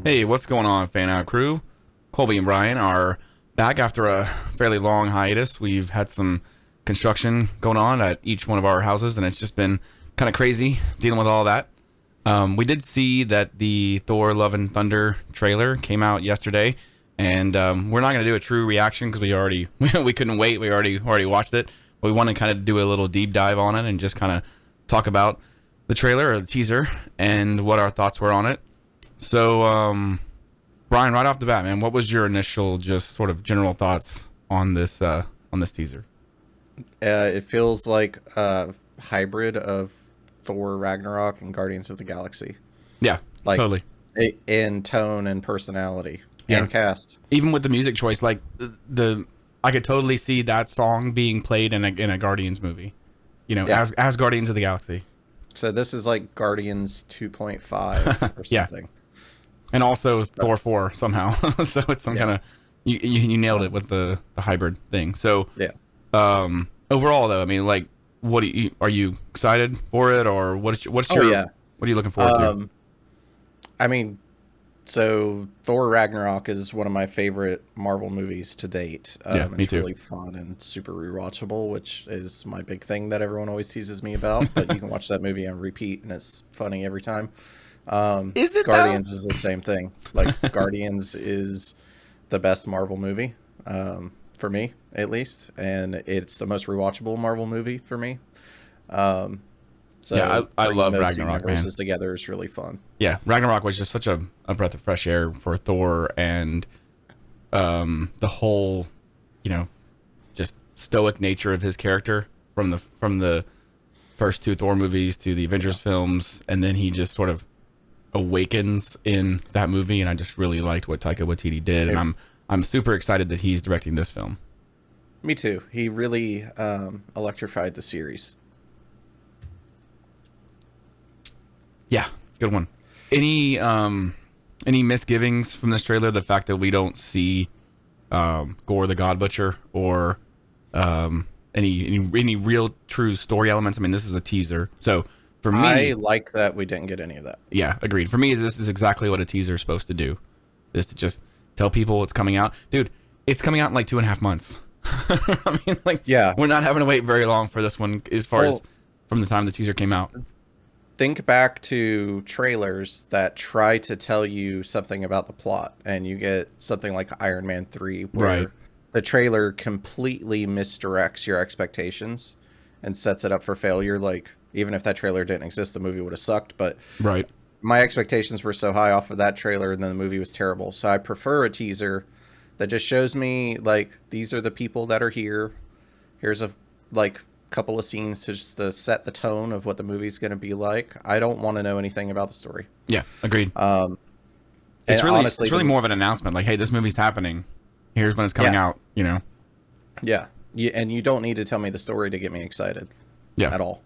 Hey, what's going on, Fanout Crew? Colby and Brian are back after a fairly long hiatus. We've had some construction going on at each one of our houses, and it's just been kind of crazy dealing with all that. We did see that the Thor Love and Thunder trailer came out yesterday, and we're not going to do a true reaction because we already we couldn't wait. We already watched it. But we want to kind of do a little deep dive on it and just kind of talk about the trailer or the teaser and what our thoughts were on it. So, Brian, right off the bat, man, what was your initial just sort of general thoughts on this teaser? It feels like a hybrid of Thor Ragnarok and Guardians of the Galaxy, Yeah, like totally. in tone and personality Yeah, and cast. even with the music choice, like the I could totally see that song being played in a Guardians movie. You know, Yeah. as Guardians of the Galaxy. So this is like Guardians 2.5 or Yeah. something. And also Thor 4 somehow. So it's some Yeah. kind of you nailed it with the hybrid thing. So Yeah. overall though, I mean, like, are you excited for it, or what's your Oh yeah. what are you looking forward to? I mean, so Thor Ragnarok is one of my favorite Marvel movies to date. Yeah, me It's too. really fun and super rewatchable, which is my big thing that everyone always teases me about. But you can watch that movie on repeat, and it's funny every time. Is it Guardians is the same thing. Like Guardians is the best Marvel movie, for me at least, and it's the most rewatchable Marvel movie for me. So Yeah, I bringing love those two Ragnarok, man. universes together is really fun. Yeah, Ragnarok was just such a breath of fresh air for Thor, and the whole, just stoic nature of his character from the first two Thor movies to the Avengers films, and then he just sort of awakens in that movie, and I just really liked what Taika Waititi did, and I'm super excited that he's directing this film. Me too. He really electrified the series. Yeah, good one. Any misgivings from this trailer? The fact that we don't see Gore the God Butcher, or any real true story elements. I mean, this is a teaser, so for me, I like that we didn't get any of that. yeah, agreed. For me, this is exactly what a teaser is supposed to do, is to just tell people it's coming out. Dude, it's coming out in like 2.5 months. I mean, like, Yeah. we're not having to wait very long for this one, as far as Well, from the time the teaser came out. think back to trailers that try to tell you something about the plot, and you get something like Iron Man 3, where Right. the trailer completely misdirects your expectations and sets it up for failure. Like, even if that trailer didn't exist, the movie would have sucked. But Right. my expectations were so high off of that trailer, and then the movie was terrible. So I prefer a teaser that just shows me, like, these are the people that are here. Here's a, like, couple of scenes to just to set the tone of what the movie's going to be like. I don't want to know anything about the story. Yeah, agreed. And It's really honestly, it's really more of an announcement, like, hey, this movie's happening. Here's when it's coming Yeah. out. You know. yeah, and you don't need to tell me the story to get me excited Yeah. at all.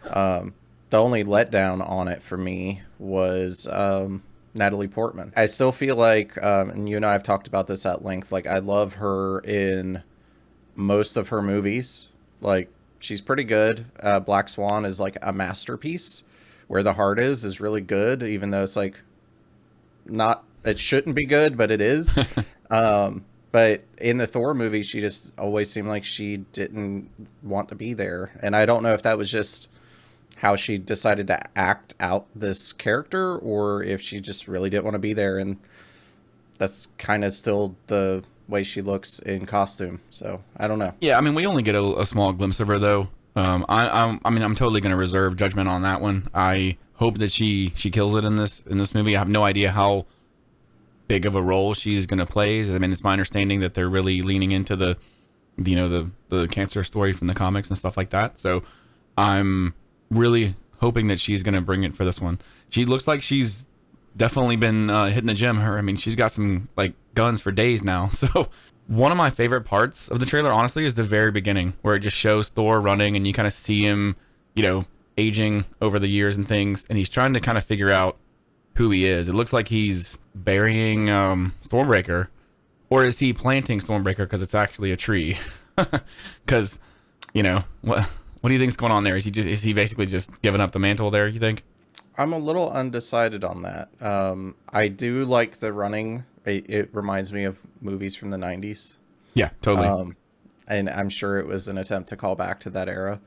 The only letdown on it for me was Natalie Portman. I still feel like, and you and I have talked about this at length, like, I love her in most of her movies. Like, she's pretty good. Black Swan is like a masterpiece. Where the Heart is really good, even though it's like not, it shouldn't be good, but it is. But in the Thor movie, she just always seemed like she didn't want to be there. And I don't know if that was just how she decided to act out this character, or if she just really didn't want to be there. And that's kind of still the way she looks in costume. So I don't know. Yeah, I mean, we only get a small glimpse of her, though. I mean, I'm totally going to reserve judgment on that one. I hope that she kills it in this movie. I have no idea how big of a role she's going to play. I mean, it's my understanding that they're really leaning into the cancer story from the comics and stuff like that. So I'm really hoping that she's going to bring it for this one. She looks like she's definitely been hitting the gym. I mean, she's got some, like, guns for days now. So one of my favorite parts of the trailer, honestly, is the very beginning, where it just shows Thor running, and you kind of see him, aging over the years and things, and he's trying to kind of figure out who he is. It looks like he's burying Stormbreaker, or is he planting Stormbreaker because it's actually a tree? Because, what do you think's going on there? Is he basically just giving up the mantle there, you think? I'm a little undecided on that. I do like the running. It reminds me of movies from the 90s. Yeah, totally. And I'm sure it was an attempt to call back to that era,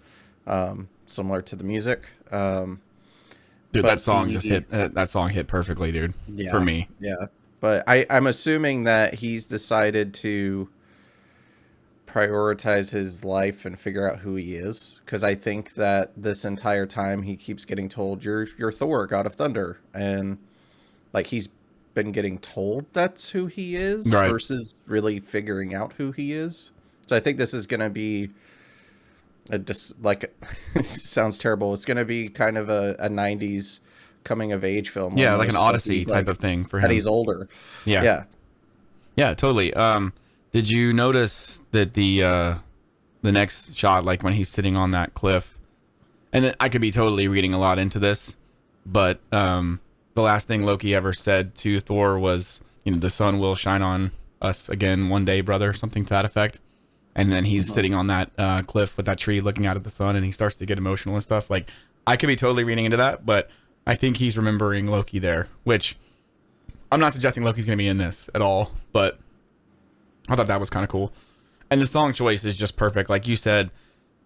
similar to the music. Dude, But that song just hit. That song hit perfectly, dude. yeah, For me. yeah. But I'm assuming that he's decided to prioritize his life and figure out who he is, because I think that this entire time he keeps getting told you're Thor, God of Thunder, and like he's been getting told that's who he is Right. versus really figuring out who he is. So I think this is going to be like it sounds terrible. It's going to be kind of a 90s coming of age film. Yeah, like almost, an Odyssey type of thing for him. That he's older. Yeah. Yeah, totally. Did you notice that the next shot, like when he's sitting on that cliff, and then I could be totally reading a lot into this, but the last thing Loki ever said to Thor was, you know, the sun will shine on us again one day, brother, something to that effect. And then he's sitting on that cliff with that tree looking out at the sun, and he starts to get emotional and stuff. Like, I could be totally reading into that, but I think he's remembering Loki there, which I'm not suggesting Loki's going to be in this at all, but I thought that was kind of cool. And the song choice is just perfect. Like you said,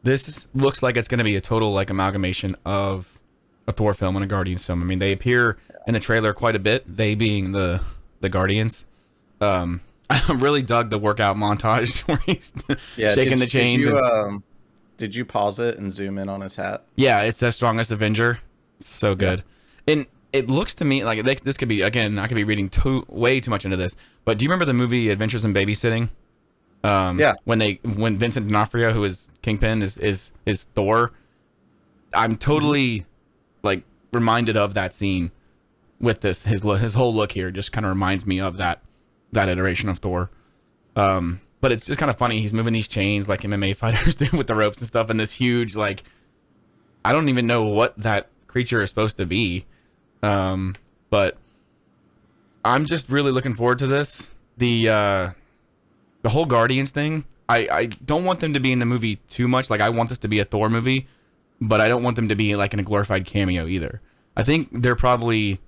this looks like it's going to be a total like amalgamation of a Thor film and a Guardians film. I mean, they appear in the trailer quite a bit, they being the Guardians. I really dug the workout montage where he's shaking the chains. Did you pause it and zoom in on his hat? Yeah, it's the strongest Avenger. It's so good. Yeah. And it looks to me like this could be, again, I could be reading way too much into this, but do you remember the movie Adventures in Babysitting? Yeah. When Vincent D'Onofrio, who is Kingpin, is Thor, I'm totally like reminded of that scene with this. His whole look here just kind of reminds me of that iteration of Thor. But it's just kind of funny. He's moving these chains like MMA fighters do with the ropes and stuff, and this huge, like, I don't even know what that creature is supposed to be. But I'm just really looking forward to this. The whole Guardians thing, I don't want them to be in the movie too much. Like, I want this to be a Thor movie, but I don't want them to be like in a glorified cameo either. I think they're probably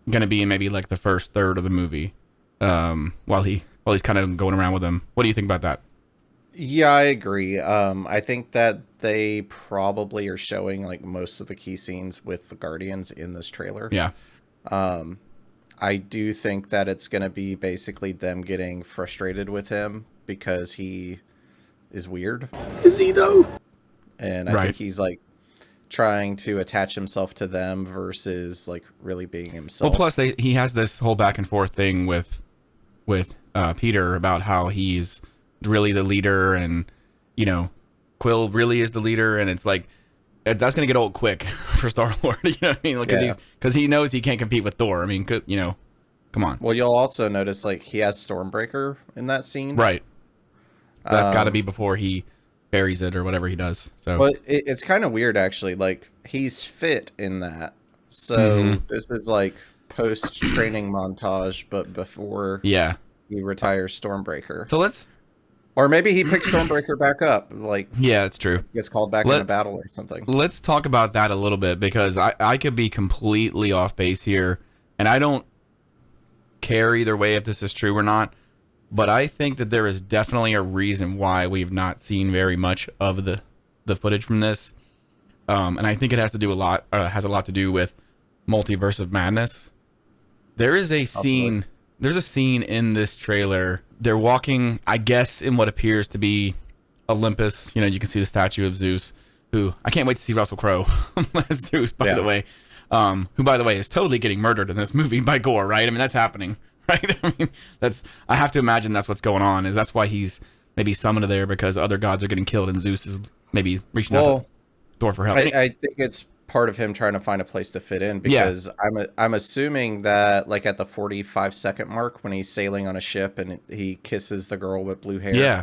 going to be in maybe like the first third of the movie, while he's kind of going around with them. What do you think about that? Yeah, I agree. I think that they probably are showing like most of the key scenes with the Guardians in this trailer. Yeah. I do think that it's going to be basically them getting frustrated with him because he is weird. Is he though? And I think he's like trying to attach himself to them versus like really being himself. Well, plus he has this whole back and forth thing with Peter about how he's really the leader, and you know, Quill really is the leader, and it's like that's gonna get old quick for Star-Lord. You know what I mean? Like, because he knows he can't compete with Thor. I mean, you know, come on. Well, you'll also notice like he has Stormbreaker in that scene, right? That's got to be before he buries it or whatever he does. So, but it's kind of weird actually. Like, he's fit in that, so this is like post-training montage, but before he retires Stormbreaker. So or maybe he picks Stormbreaker back up. Like, yeah, it's true. Gets called back in a battle or something. Let's talk about that a little bit, because I could be completely off base here, and I don't care either way if this is true or not. But I think that there is definitely a reason why we've not seen very much of the footage from this, and I think it has a lot to do with Multiverse of Madness. There is a scene. There's a scene in this trailer. They're walking, I guess, in what appears to be Olympus. You know, you can see the statue of Zeus, who I can't wait to see Russell Crowe as Zeus, by the way. Who, by the way, is totally getting murdered in this movie by Gore, right? I mean, that's happening, right? I mean, I have to imagine that's what's going on. That's why he's maybe summoned there, because other gods are getting killed and Zeus is maybe reaching out to Thor for help. I think it's part of him trying to find a place to fit in, because I'm assuming that like at the 45-second mark when he's sailing on a ship and he kisses the girl with blue hair. Yeah.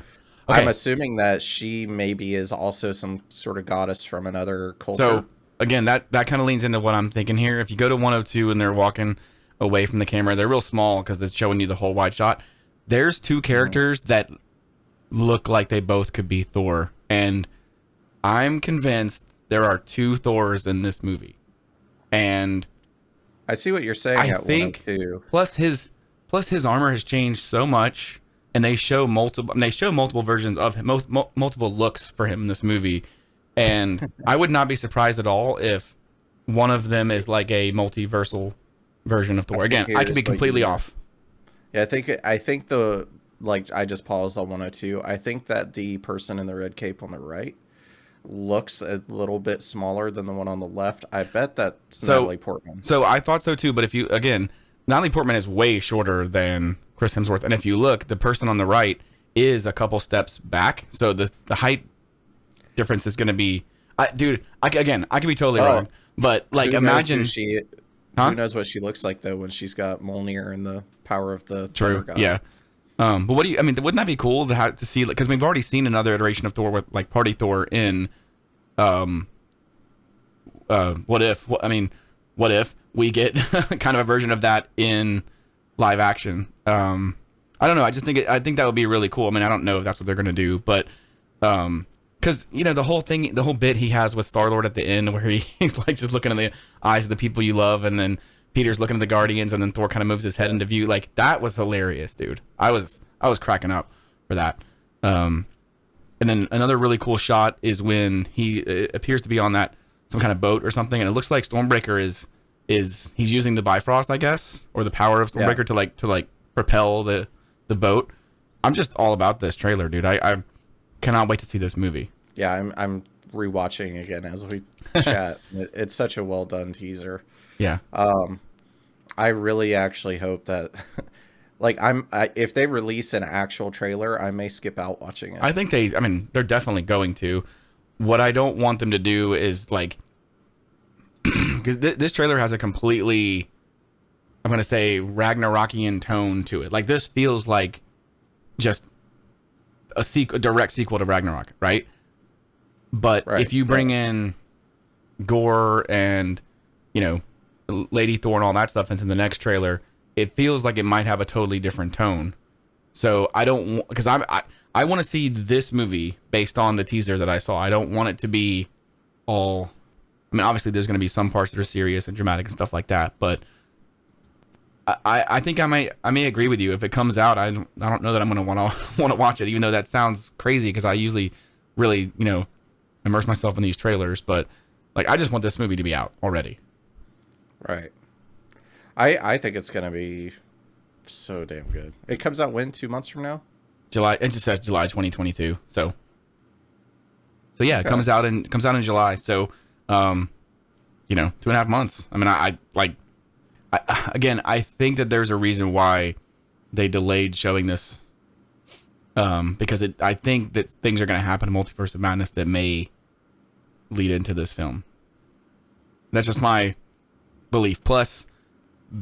Okay. I'm assuming that she maybe is also some sort of goddess from another culture. So again, that kind of leans into what I'm thinking here. If you go to 102 and they're walking away from the camera, they're real small because it's showing you the whole wide shot. There's two characters that look like they both could be Thor, and I'm convinced there are two Thors in this movie. And I see what you're saying I at think 102. plus his armor has changed so much, and they show multiple versions of him, multiple looks for him in this movie, and I would not be surprised at all if one of them is like a multiversal version of Thor. Again, I could be completely off. Yeah, I think the like I just paused on 102. I think that the person in the red cape on the right looks a little bit smaller than the one on the left. I bet that's Natalie Portman. So I thought so too, but if you again, Natalie Portman is way shorter than Chris Hemsworth, and if you look, the person on the right is a couple steps back, so the height difference is going to be, I could be totally wrong, but like imagine who knows what she looks like though when she's got Mjolnir and the power of the True. God. Yeah. But what do you? I mean, wouldn't that be cool to see? Because we've already seen another iteration of Thor with like Party Thor in, what if? What if we get kind of a version of that in live action? I don't know. I think that would be really cool. I mean, I don't know if that's what they're gonna do, but because the whole bit he has with Star-Lord at the end where he's like just looking in the eyes of the people you love, and then Peter's looking at the Guardians, and then Thor kind of moves his head into view. Like that was hilarious, dude. I was cracking up for that. And then another really cool shot is when he appears to be on that some kind of boat or something, and it looks like Stormbreaker is he's using the Bifrost, I guess, or the power of Stormbreaker to propel the boat. I'm just all about this trailer, dude. I cannot wait to see this movie. Yeah, I'm rewatching again as we chat. It's such a well done teaser. Yeah. I really actually hope that like if they release an actual trailer, I may skip out watching it. I think they're definitely going to. What I don't want them to do is like, because this trailer has a completely, I'm going to say, Ragnarokian tone to it. Like this feels like just a direct sequel to Ragnarok, right? But if you bring in gore and, Lady Thor and all that stuff into the next trailer, it feels like it might have a totally different tone. So I don't, because I want to see this movie based on the teaser that I saw. I don't want it to be all, I mean, obviously there's going to be some parts that are serious and dramatic and stuff like that, but I think I may agree with you. If it comes out, I don't know that I'm going to want to watch it, even though that sounds crazy because I usually really, immerse myself in these trailers, but like I just want this movie to be out already. Right. I think it's gonna be so damn good. It comes out when? 2 months from now? July. It just says July 2022. So yeah, okay. It comes out in July. So 2.5 months. I mean, I think that there's a reason why they delayed showing this. Because I think that things are going to happen in Multiverse of Madness that may lead into this film. That's just my belief. Plus,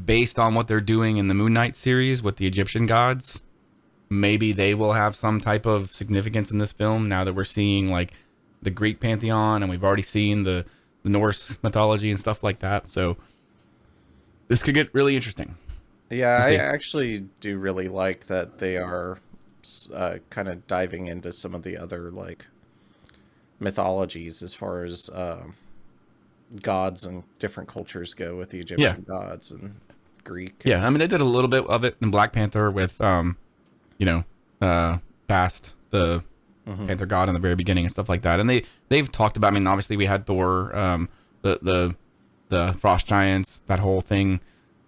based on what they're doing in the Moon Knight series with the Egyptian gods, maybe they will have some type of significance in this film now that we're seeing like the Greek pantheon and we've already seen the Norse mythology and stuff like that. So this could get really interesting. Yeah, I actually do really like that they are kind of diving into some of the other like mythologies as far as gods and different cultures go with the Egyptian gods and Greek. Yeah, I mean they did a little bit of it in Black Panther with Bast, the Panther god in the very beginning and stuff like that. And they've talked about, I mean obviously we had Thor, the Frost Giants, that whole thing,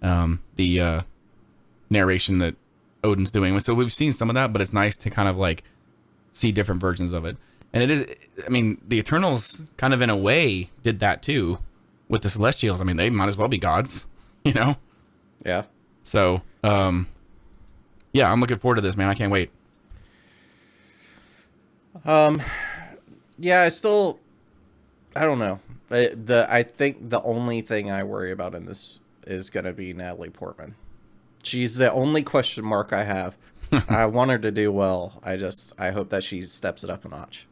the narration that Odin's doing. So we've seen some of that, but it's nice to kind of like see different versions of it. And it is, I mean, the Eternals kind of in a way did that too with the Celestials. I mean, they might as well be gods, Yeah. So, yeah, I'm looking forward to this, man. I can't wait. Yeah, I don't know. I think the only thing I worry about in this is going to be Natalie Portman. She's the only question mark I have. I want her to do well. I hope that she steps it up a notch.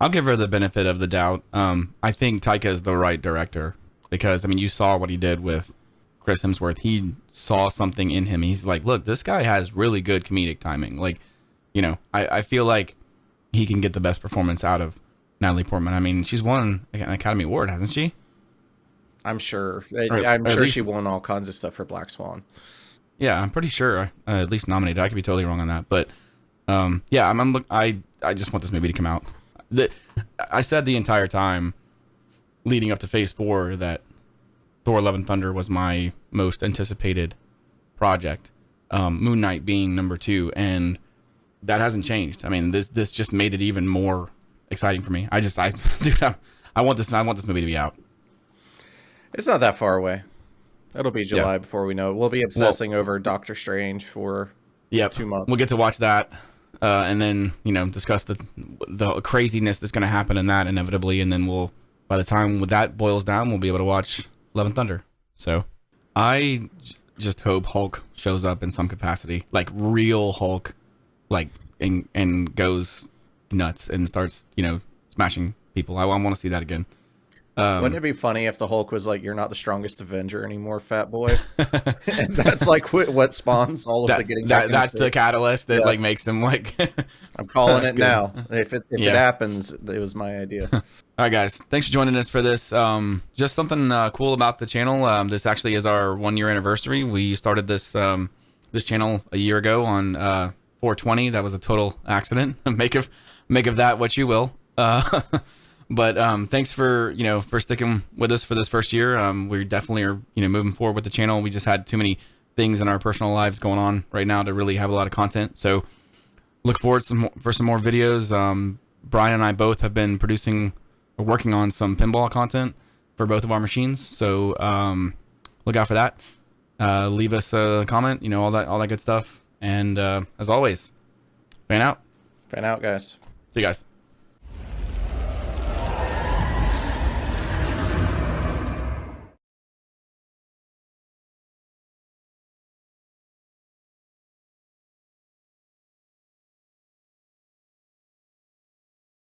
I'll give her the benefit of the doubt. I think Taika is the right director because, I mean, you saw what he did with Chris Hemsworth. He saw something in him. He's like, look, this guy has really good comedic timing. Like, I feel like he can get the best performance out of Natalie Portman. I mean, she's won an Academy Award, hasn't she? I'm sure. Or I'm at sure least, she won all kinds of stuff for Black Swan. yeah, I'm pretty sure at least nominated. I could be totally wrong on that, but yeah, I just want this movie to come out. I said the entire time leading up to Phase 4 that Thor: Love and Thunder was my most anticipated project. Moon Knight being number 2, and that hasn't changed. I mean, this just made it even more exciting for me. Dude, I want this movie to be out. It's not that far away. It'll be July before we know it. We'll be obsessing over Doctor Strange for 2 months. We'll get to watch that, and then discuss the craziness that's going to happen in that inevitably, and then by the time that boils down, we'll be able to watch Love and Thunder. So I just hope Hulk shows up in some capacity, like real Hulk, like and goes nuts and starts smashing people. I want to see that again. Wouldn't it be funny if the Hulk was like, "You're not the strongest Avenger anymore, fat boy," and that's like what spawns all of the getting. That's the catalyst that like makes him like. I'm calling it now. If it happens, it was my idea. All right, guys, thanks for joining us for this. Just something cool about the channel. This actually is our 1-year anniversary. We started this channel a year ago on 420. That was a total accident. make of that what you will. But thanks for sticking with us for this first year. We definitely are moving forward with the channel. We just had too many things in our personal lives going on right now to really have a lot of content. So look forward for some more videos. Brian and I both have been working on some pinball content for both of our machines. So look out for that. Leave us a comment. All that good stuff. And as always, fan out. Fan out, guys. See you guys.